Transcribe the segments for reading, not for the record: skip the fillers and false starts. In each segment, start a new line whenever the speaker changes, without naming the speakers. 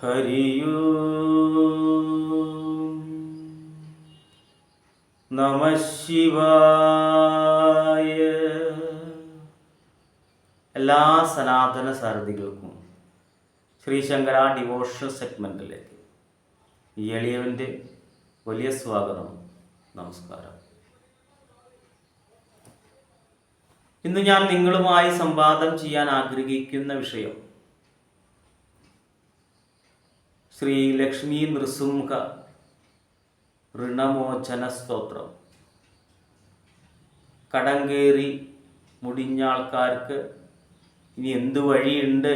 ഹരിയോ നമഃ ശിവായ. എല്ലാ സനാതന സാരഥികൾക്കും ശ്രീശങ്കര ഡിവോഷണൽ സെഗ്മെൻറ്റിലേക്ക് ഈ എളിയവൻ്റെ വലിയ സ്വാഗതം, നമസ്കാരം. ഇന്ന് ഞാൻ നിങ്ങളുമായി സംവാദം ചെയ്യാൻ ആഗ്രഹിക്കുന്ന വിഷയം ശ്രീ ലക്ഷ്മി നൃസിംഹ ഋണമോചന സ്തോത്രം. കടം കയറി മുടിഞ്ഞ ആൾക്കാർക്ക് ഇനി എന്ത് വഴിയുണ്ട്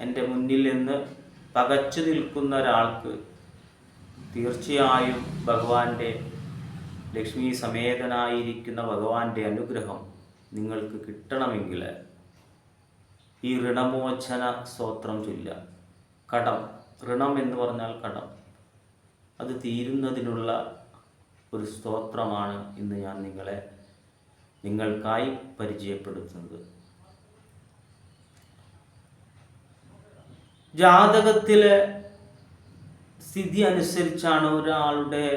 എൻ്റെ മുന്നിൽ എന്ന് പകച്ചു നിൽക്കുന്ന ഒരാൾക്ക് തീർച്ചയായും ഭഗവാന്റെ ലക്ഷ്മി സമേതനായിരിക്കുന്ന ഭഗവാന്റെ അനുഗ്രഹം നിങ്ങൾക്ക് കിട്ടണമെങ്കിൽ ഈ ഋണമോചന സ്തോത്രം ചൊല്ലുക. കടം, ഋണം എന്ന് പറഞ്ഞാൽ കടം, അത് തീരുന്നതിനുള്ള ഒരു സ്തോത്രമാണ് ഇന്ന് ഞാൻ നിങ്ങൾക്കായി പരിചയപ്പെടുത്തുന്നത്. ജാതകത്തിലെ സ്ഥിതി അനുസരിച്ചാണ് ഒരാളുടെ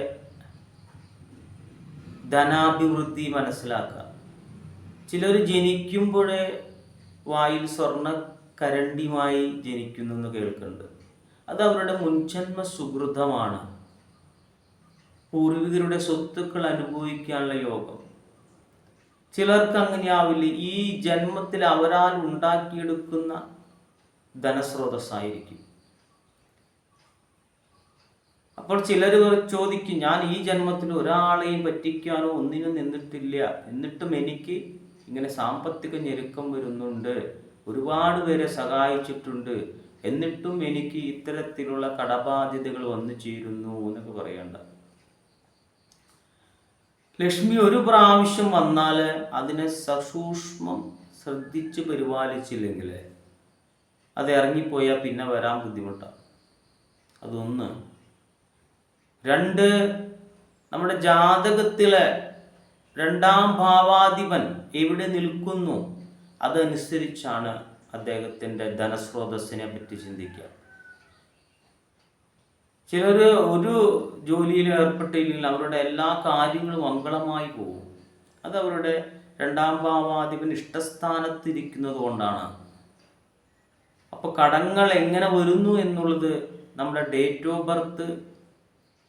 ധനാഭിവൃദ്ധി മനസ്സിലാക്കുക. ചിലർ ജനിക്കുമ്പോഴേ വായിൽ സ്വർണ്ണ കരണ്ടിയുമായി ജനിക്കുന്നു എന്ന് കേൾക്കുന്നുണ്ട്. അത് അവരുടെ മുൻജന്മ സുകൃതമാണ്. പൂർവികരുടെ സ്വത്തുക്കൾ അനുഭവിക്കാനുള്ള യോഗം. ചിലർക്ക് അങ്ങനെയാവില്ല. ഈ ജന്മത്തിൽ അവരാൽ ഉണ്ടാക്കിയെടുക്കുന്ന ധനസ്രോതസ്സായിരിക്കും. അപ്പോൾ ചിലർ ചോദിക്കും, ഞാൻ ഈ ജന്മത്തിൽ ഒരാളെയും പറ്റിക്കാനോ ഒന്നിനും നിന്നിട്ടില്ല, എന്നിട്ടും എനിക്ക് ഇങ്ങനെ സാമ്പത്തിക ഞെരുക്കം വരുന്നുണ്ട്, ഒരുപാട് പേരെ സഹായിച്ചിട്ടുണ്ട്, എന്നിട്ടും എനിക്ക് ഇത്തരത്തിലുള്ള കടബാധ്യതകൾ വന്നു ചേരുന്നു എന്നൊക്കെ പറയണ്ട. ലക്ഷ്മി ഒരു പ്രാവശ്യം വന്നാൽ അതിനെ സസൂക്ഷ്മം ശ്രദ്ധിച്ച് പരിപാലിച്ചില്ലെങ്കിൽ അത് ഇറങ്ങിപ്പോയാൽ പിന്നെ വരാൻ ബുദ്ധിമുട്ടാണ്. അതൊന്ന്. രണ്ട്, നമ്മുടെ ജാതകത്തിലെ രണ്ടാം ഭാവാധിപൻ എവിടെ നിൽക്കുന്നു അതനുസരിച്ചാണ് അദ്ദേഹത്തിൻ്റെ ധനസ്രോതസ്സിനെ പറ്റി ചിന്തിക്കുക. ചിലർ ഒരു ജോലിയിൽ ഏർപ്പെട്ടില്ലെങ്കിൽ അവരുടെ എല്ലാ കാര്യങ്ങളും മംഗളമായി പോകും. അത് അവരുടെ രണ്ടാം ഭാവാധിപൻ ഇഷ്ടസ്ഥാനത്തിരിക്കുന്നത് കൊണ്ടാണ്. അപ്പോൾ കടങ്ങൾ എങ്ങനെ വരുന്നു എന്നുള്ളത് നമ്മുടെ ഡേറ്റ് ഓഫ് ബർത്ത്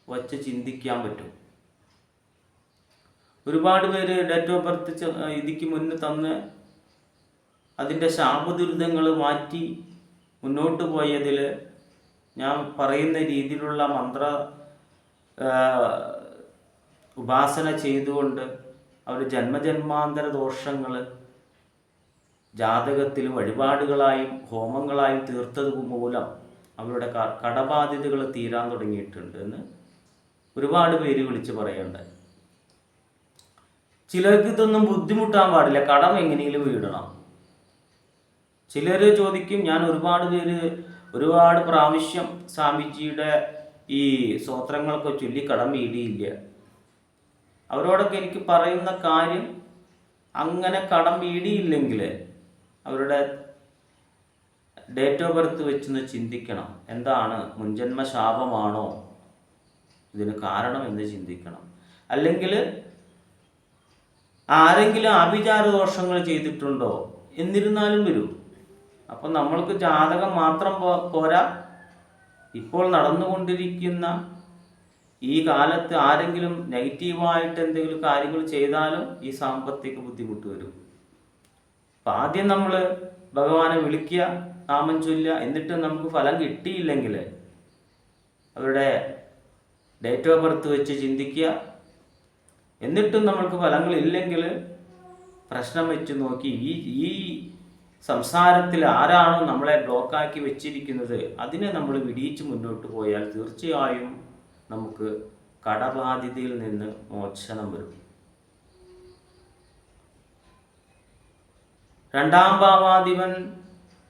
വച്ച് ചിന്തിക്കാൻ പറ്റും. ഒരുപാട് പേര് ഡേറ്റ് ഓഫ് ബർത്ത് ഇതിക്ക് മുന്നേ തന്ന് അതിൻ്റെ ശാപദുരിതങ്ങൾ മാറ്റി മുന്നോട്ട് പോയതിൽ ഞാൻ പറയുന്ന രീതിയിലുള്ള മന്ത്ര ഉപാസന ചെയ്തുകൊണ്ട് അവർ ജന്മജന്മാന്തര ദോഷങ്ങൾ ജാതകത്തിൽ വഴിപാടുകളായും ഹോമങ്ങളായും തീർത്തത് മൂലം അവരുടെ കടബാധ്യതകൾ തീരാൻ തുടങ്ങിയിട്ടുണ്ട് എന്ന് ഒരുപാട് പേര് വിളിച്ച് പറയണ്ടായി. ചിലർക്ക് ഇതൊന്നും ബുദ്ധിമുട്ടാൻ പാടില്ല, കടം എങ്ങനെയെങ്കിലും വീടണം. ചിലർ ചോദിക്കും, ഞാൻ ഒരുപാട് പ്രാവശ്യം സ്വാമിജിയുടെ ഈ സ്തോത്രങ്ങളൊക്കെ ചൊല്ലി കടം വീടിയില്ല. അവരോടൊക്കെ എനിക്ക് പറയുന്ന കാര്യം, അങ്ങനെ കടം വീടിയില്ലെങ്കിൽ അവരുടെ ഡേറ്റ് ഓഫ് ബർത്ത് വെച്ചൊന്ന് ചിന്തിക്കണം. എന്താണ്, മുൻജന്മ ശാപമാണോ ഇതിന് കാരണം എന്ന് ചിന്തിക്കണം. അല്ലെങ്കിൽ ആരെങ്കിലും ആഭിചാര ദോഷങ്ങൾ ചെയ്തിട്ടുണ്ടോ എന്നിരുന്നാലും വരും. അപ്പം നമ്മൾക്ക് ജാതകം മാത്രം പോരാ, ഇപ്പോൾ നടന്നുകൊണ്ടിരിക്കുന്ന ഈ കാലത്ത് ആരെങ്കിലും നെഗറ്റീവായിട്ട് എന്തെങ്കിലും കാര്യങ്ങൾ ചെയ്താലും ഈ സാമ്പത്തിക ബുദ്ധിമുട്ട് വരും. അപ്പം ആദ്യം നമ്മൾ ഭഗവാനെ വിളിക്കുക, നാമം ചൊല്ലുക. എന്നിട്ട് നമുക്ക് ഫലം കിട്ടിയില്ലെങ്കിൽ അവരുടെ ഡേറ്റ് ഓഫ് ബർത്ത് വെച്ച് ചിന്തിക്കുക. എന്നിട്ടും നമ്മൾക്ക് ഫലങ്ങളില്ലെങ്കിൽ പ്രശ്നം വെച്ച് നോക്കി ഈ സംസാരത്തിൽ ആരാണോ നമ്മളെ ബ്ലോക്കാക്കി വെച്ചിരിക്കുന്നത് അതിനെ നമ്മൾ വിടിയിച്ച് മുന്നോട്ട് പോയാൽ തീർച്ചയായും നമുക്ക് കടബാധ്യതയിൽ നിന്ന് മോചനം വരും. രണ്ടാം ഭാവാധിപൻ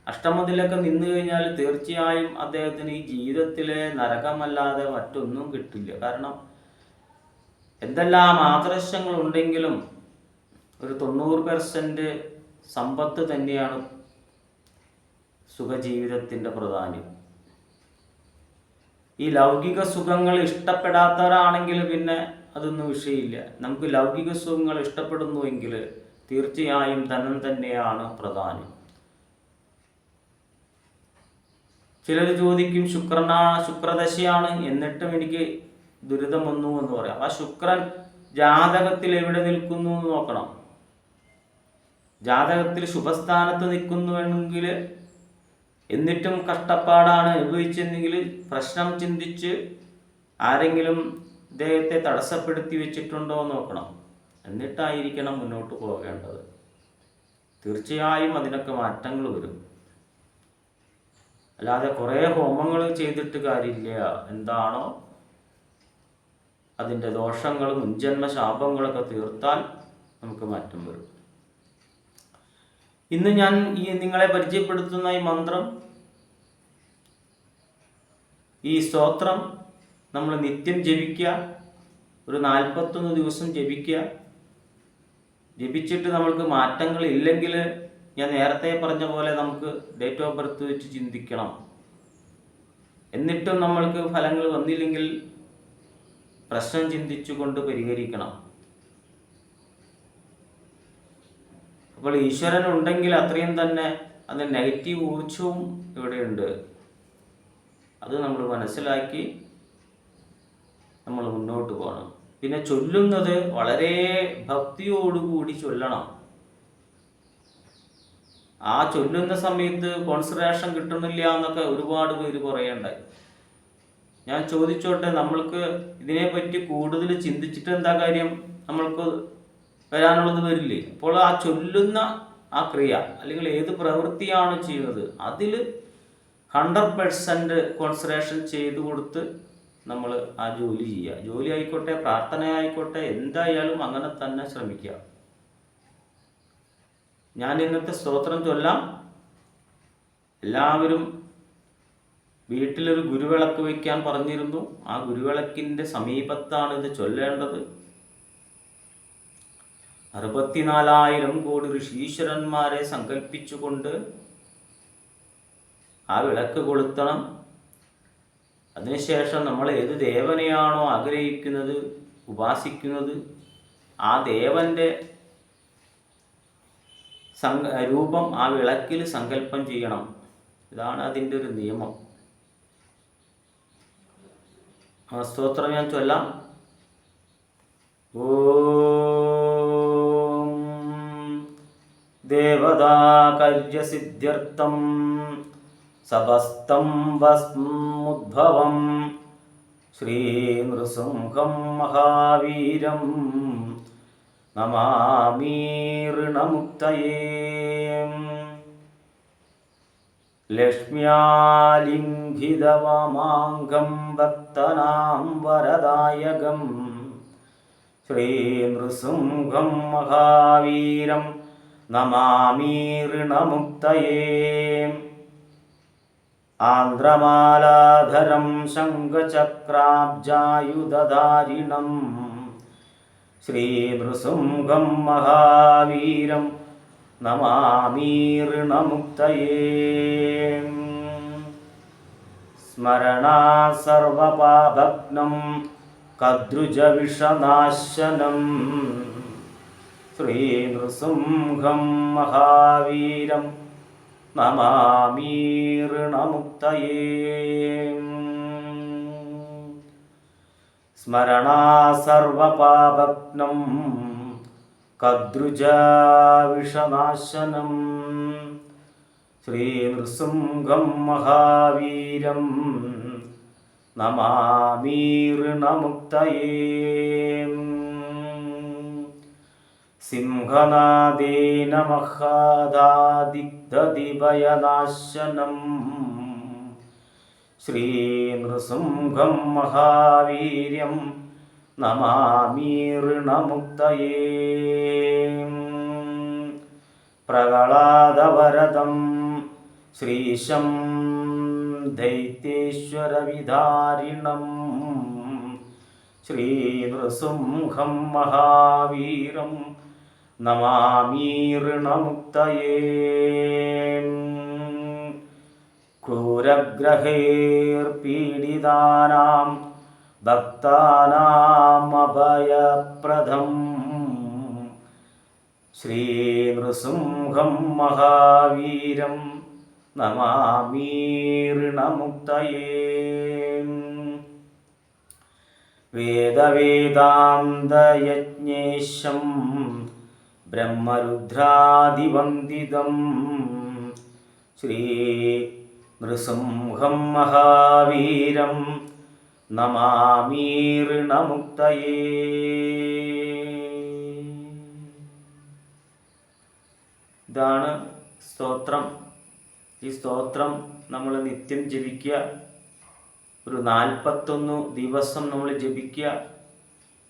അഷ്ടമത്തിലൊക്കെ നിന്ന് കഴിഞ്ഞാൽ തീർച്ചയായും അദ്ദേഹത്തിന് ഈ ജീവിതത്തിലെ നരകമല്ലാതെ മറ്റൊന്നും കിട്ടില്ല. കാരണം എന്തെല്ലാം ആദർശങ്ങളുണ്ടെങ്കിലും ഒരു 90% സമ്പത്ത് തന്നെയാണ് സുഖജീവിതത്തിൻ്റെ പ്രധാനം. ഈ ലൗകിക സുഖങ്ങൾ ഇഷ്ടപ്പെടാത്തവരാണെങ്കിൽ പിന്നെ അതൊന്നും വിഷയമില്ല. നമുക്ക് ലൗകിക സുഖങ്ങൾ ഇഷ്ടപ്പെടുന്നുവെങ്കിൽ തീർച്ചയായും ധനം തന്നെയാണ് പ്രധാനം. ചിലർ ചോദിക്കും, ശുക്രദശയാണ് എന്നിട്ടും എനിക്ക് ദുരിതം വന്നു എന്ന് പറയാം. ആ ശുക്രൻ ജാതകത്തിൽ എവിടെ നിൽക്കുന്നു എന്ന് നോക്കണം. ജാതകത്തിൽ ശുഭസ്ഥാനത്ത് നിൽക്കുന്നുവെങ്കിൽ എന്നിട്ടും കഷ്ടപ്പാടാണ് അനുഭവിച്ചെന്നെങ്കിൽ പ്രശ്നം ചിന്തിച്ച് ആരെങ്കിലും ഇദ്ദേഹത്തെ തടസ്സപ്പെടുത്തി വെച്ചിട്ടുണ്ടോ എന്ന് നോക്കണം. എന്നിട്ടായിരിക്കണം മുന്നോട്ട് പോകേണ്ടത്. തീർച്ചയായും അതിനൊക്കെ മാറ്റങ്ങൾ വരും. അല്ലാതെ കുറേ ഹോമങ്ങൾ ചെയ്തിട്ട് കാര്യമില്ല. എന്താണോ അതിൻ്റെ ദോഷങ്ങളും മുൻജന്മ ശാപങ്ങളൊക്കെ തീർത്താൽ നമുക്ക് മാറ്റം വരും. ഇന്ന് ഞാൻ നിങ്ങളെ പരിചയപ്പെടുത്തുന്ന ഈ മന്ത്രം, ഈ സ്തോത്രം നമ്മൾ നിത്യം ജപിക്കുക. ഒരു 41 ദിവസം ജപിക്കുക. ജപിച്ചിട്ട് നമ്മൾക്ക് മാറ്റങ്ങൾ ഇല്ലെങ്കിൽ ഞാൻ നേരത്തെ പറഞ്ഞ പോലെ നമുക്ക് ഡേറ്റ് ഓഫ് ബർത്ത് വെച്ച് ചിന്തിക്കണം. എന്നിട്ടും നമ്മൾക്ക് ഫലങ്ങൾ വന്നില്ലെങ്കിൽ പ്രശ്നം ചിന്തിച്ചുകൊണ്ട് പരിഹരിക്കണം. അപ്പോൾ ഈശ്വരൻ ഉണ്ടെങ്കിൽ അത്രയും തന്നെ അത് നെഗറ്റീവ് ഊർജവും ഇവിടെയുണ്ട്. അത് നമ്മൾ മനസ്സിലാക്കി നമ്മൾ മുന്നോട്ട് പോകണം. പിന്നെ ചൊല്ലുന്നത് വളരെ ഭക്തിയോടുകൂടി ചൊല്ലണം. ആ ചൊല്ലുന്ന സമയത്ത് കോൺസെൻട്രേഷൻ കിട്ടുന്നില്ല എന്നൊക്കെ ഒരുപാട് പേര് പറയണ്ടായി. ഞാൻ ചോദിച്ചോട്ടെ, നമ്മൾക്ക് ഇതിനെപ്പറ്റി കൂടുതൽ ചിന്തിച്ചിട്ട് എന്താ കാര്യം? നമ്മൾക്ക് വരാനുള്ളത് വരില്ലേ? അപ്പോൾ ആ ചൊല്ലുന്ന ആ ക്രിയ അല്ലെങ്കിൽ ഏത് പ്രവൃത്തിയാണ് ചെയ്യുന്നത് അതിൽ 100% കോൺസെൻട്രേഷൻ ചെയ്ത് കൊടുത്ത് നമ്മൾ ആ ജോലി ചെയ്യുക. ജോലി ആയിക്കോട്ടെ, പ്രാർത്ഥന ആയിക്കോട്ടെ, എന്തായാലും അങ്ങനെ തന്നെ ശ്രമിക്കുക. ഞാൻ ഇന്നത്തെ സ്തോത്രം ചൊല്ലാം. എല്ലാവരും വീട്ടിലൊരു ഗുരുവിളക്ക് വയ്ക്കാൻ പറഞ്ഞിരുന്നു. ആ ഗുരുവിളക്കിൻ്റെ സമീപത്താണ് ഇത് ചൊല്ലേണ്ടത്. 64,000 കോടി ഋഷീശ്വരന്മാരെ സങ്കല്പിച്ചുകൊണ്ട് ആ വിളക്ക് കൊളുത്തണം. അതിനുശേഷം നമ്മൾ ഏത് ദേവനെയാണോ ആഗ്രഹിക്കുന്നത്, ഉപാസിക്കുന്നത്, ആ ദേവൻ്റെ രൂപം ആ വിളക്കിൽ സങ്കല്പം ചെയ്യണം. ഇതാണ് അതിൻ്റെ ഒരു നിയമം. ആ സ്തോത്രം ഞാൻ ചൊല്ലാം. ഓം ദേവതാകാര്യസിദ്ധ്യർത്ഥം സപസ്തം വസ്മുദ്ഭവം ശ്രീനൃസിംഹം മഹാവീരം നമാമി ഋണമുക്തയേ. ലക്ഷ്മ്യാലിംഘിതവാമാംഗം ഭക്തനാം വരദായകം ശ്രീനൃസിംഹം മഹാവീരം നമാമി ഋണമുക്തയേ. ആന്ധ്രമാലാധരം ശംഖചക്രാബ്ജായുധധാരിണം ശ്രീനൃസിംഹം മഹാവീരം നമാമി ഋണമുക്തയേ. സ്മരണാ സർവപാപഘ്നം കദ്രുജവിഷനാശനം ശ്രീനൃസിംഹം മഹാവീരം നമാമി ഋണമുക്തയേ. സ്മരണാ സർവപാപഘ്നം കദ്രുജവിഷനാശനം ശ്രീനൃസിംഹം മഹാവീരം നമാമി ഋണമുക്തയേ. സിംഹനാദേന മഹാദാദിഗ്ധദിഭയനാശനം ശ്രീനൃസിംഹം മഹാവീര്യം നമാമി ഋണമുക്തയേ. പ്രഹ്ലാദവരദം ശ്രീശം ദൈത്യേശ്വരവിധാരിണം ശ്രീനൃസിംഹം മഹാവീരം നമാമി ഋണമുക്തയേ. ക്രൂരഗ്രഹൈർപീഡിതാനാം ഭക്താനാം അഭയപ്രദം ശ്രീനൃസിംഹം മഹാവീരം നമാമി ഋണമുക്തയേ. വേദവേദാന്തയജ്ഞേശം ബ്രഹ്മരുദ്രാദിവന്ദിതം ശ്രീ നൃസിംഹം മഹാവീരം നമാമി ഋണമുക്തയേ. ഇതാണ് സ്തോത്രം. ഈ സ്തോത്രം നമ്മൾ നിത്യം ജപിക്കുക. ഒരു 41 ദിവസം നമ്മൾ ജപിക്കുക.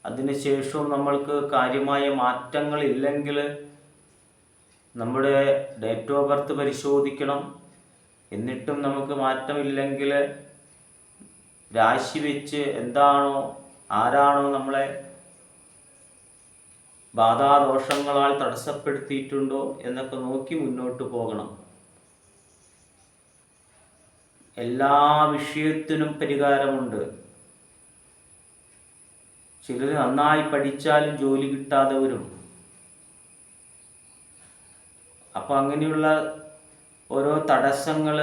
അതിനുശേഷവും നമ്മൾക്ക് കാര്യമായ മാറ്റങ്ങളില്ലെങ്കിൽ നമ്മുടെ ഡേറ്റ് ഓഫ് ബർത്ത് പരിശോധിക്കണം. എന്നിട്ടും നമുക്ക് മാറ്റമില്ലെങ്കിൽ രാശി വെച്ച് എന്താണോ ആരാണോ നമ്മളെ ബാധാദോഷങ്ങളാൽ തടസ്സപ്പെടുത്തിയിട്ടുണ്ടോ എന്നൊക്കെ നോക്കി മുന്നോട്ട് പോകണം. എല്ലാ വിഷയത്തിനും പരിഹാരമുണ്ട്. ചിലർ നന്നായി പഠിച്ചാലും ജോലി കിട്ടാതെ വരും. അപ്പം അങ്ങനെയുള്ള ഓരോ തടസ്സങ്ങൾ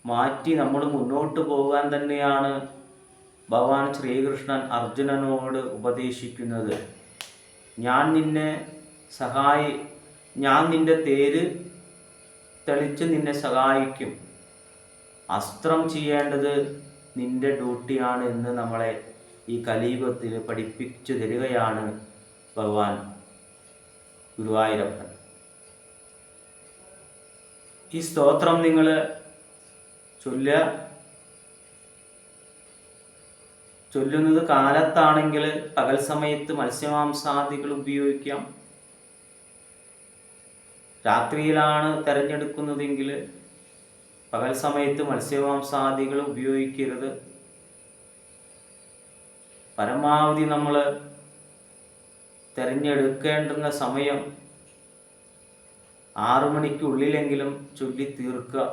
മാറ്റി നമ്മൾ മുന്നോട്ട് പോകാൻ തന്നെയാണ് ഭഗവാൻ ശ്രീകൃഷ്ണൻ അർജുനനോട് ഉപദേശിക്കുന്നത്. ഞാൻ നിന്റെ തേര് തെളിച്ച് നിന്നെ സഹായിക്കും. അസ്ത്രം ചെയ്യേണ്ടത് നിന്റെ ഡ്യൂട്ടിയാണ് എന്ന് നമ്മളെ ഈ കലിയുഗത്തിൽ പഠിപ്പിച്ചു തരികയാണ് ഭഗവാൻ ഗുരുവായൂരപ്പൻ. ഈ സ്തോത്രം നിങ്ങൾ ചൊല്ലുന്നത് കാലത്താണെങ്കിൽ പകൽ സമയത്ത് മത്സ്യമാംസാദികൾ ഉപയോഗിക്കാം. രാത്രിയിലാണ് തിരഞ്ഞെടുക്കുന്നതെങ്കിൽ പകൽ സമയത്ത് മത്സ്യമാംസാദികൾ ഉപയോഗിക്കരുത്. പരമാവധി നമ്മൾ തിരഞ്ഞെടുക്കേണ്ടുന്ന സമയം 6 മണിക്കുള്ളിലെങ്കിലും ചൊല്ലി തീർക്കുക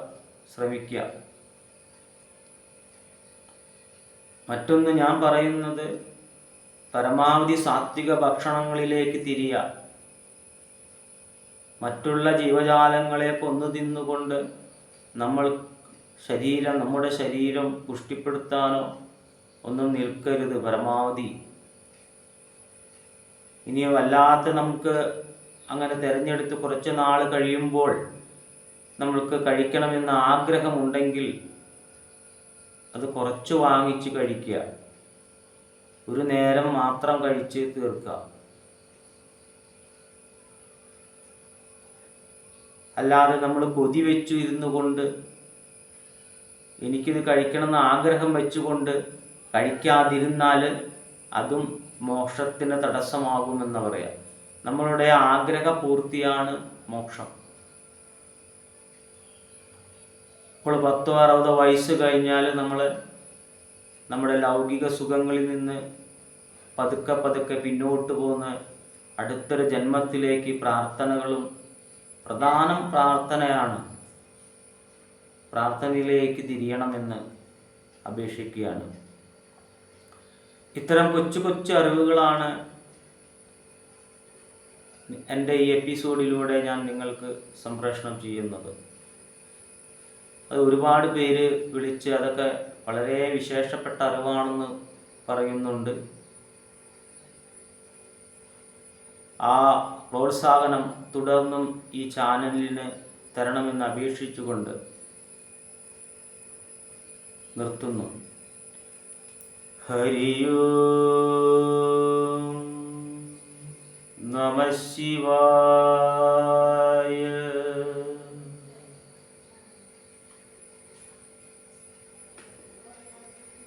ശ്രമിക്കുക. മറ്റൊന്ന് ഞാൻ പറയുന്നത്, പരമാവധി സാത്വിക ഭക്ഷണങ്ങളിലേക്ക് തിരിയുക. മറ്റുള്ള ജീവജാലങ്ങളെ കൊന്നു തിന്നുകൊണ്ട് നമ്മുടെ ശരീരം പുഷ്ടിപ്പെടുത്താനോ ഒന്നും നിൽക്കരുത് പരമാവധി. ഇനി വല്ലാത്ത നമുക്ക് അങ്ങനെ തിരഞ്ഞെടുത്ത് കുറച്ച് നാൾ കഴിയുമ്പോൾ നമ്മൾക്ക് കഴിക്കണമെന്ന ആഗ്രഹമുണ്ടെങ്കിൽ അത് കുറച്ച് വാങ്ങിച്ച് കഴിക്കുക. ഒരു നേരം മാത്രം കഴിച്ച് തീർക്കുക. അല്ലാതെ നമ്മൾ കൊതി വെച്ചു ഇരുന്നു കൊണ്ട് എനിക്കിത് കഴിക്കണമെന്ന് ആഗ്രഹം വെച്ചുകൊണ്ട് കഴിക്കാതിരുന്നാൽ അതും മോക്ഷത്തിന് തടസ്സമാകുമെന്ന് പറയാം. നമ്മളുടെ ആഗ്രഹപൂർത്തിയാണ് മോക്ഷം. ഇപ്പോൾ 10-60 വയസ്സ് കഴിഞ്ഞാൽ നമ്മുടെ ലൗകിക സുഖങ്ങളിൽ നിന്ന് പതുക്കെ പതുക്കെ പിന്നോട്ട് പോകുന്ന അടുത്തൊരു ജന്മത്തിലേക്ക് പ്രാർത്ഥനകളും പ്രധാനം പ്രാർത്ഥനയാണ്. പ്രാർത്ഥനയിലേക്ക് തിരിയണമെന്ന് അപേക്ഷിക്കുകയാണ്. ഇത്തരം കൊച്ചു കൊച്ചു അറിവുകളാണ് എൻ്റെ ഈ എപ്പിസോഡിലൂടെ ഞാൻ നിങ്ങൾക്ക് സംപ്രേഷണം ചെയ്യുന്നത്. അത് ഒരുപാട് പേര് വിളിച്ച് അതൊക്കെ വളരെ വിശേഷപ്പെട്ട അറിവാണെന്ന് പറയുന്നുണ്ട്. ആ പ്രോത്സാഹനം തുടർന്നും ഈ ചാനലിന് തരണമെന്ന് അപേക്ഷിച്ചുകൊണ്ട് നിർത്തുന്നു. ഹരിയോം നമഃ ശിവായ.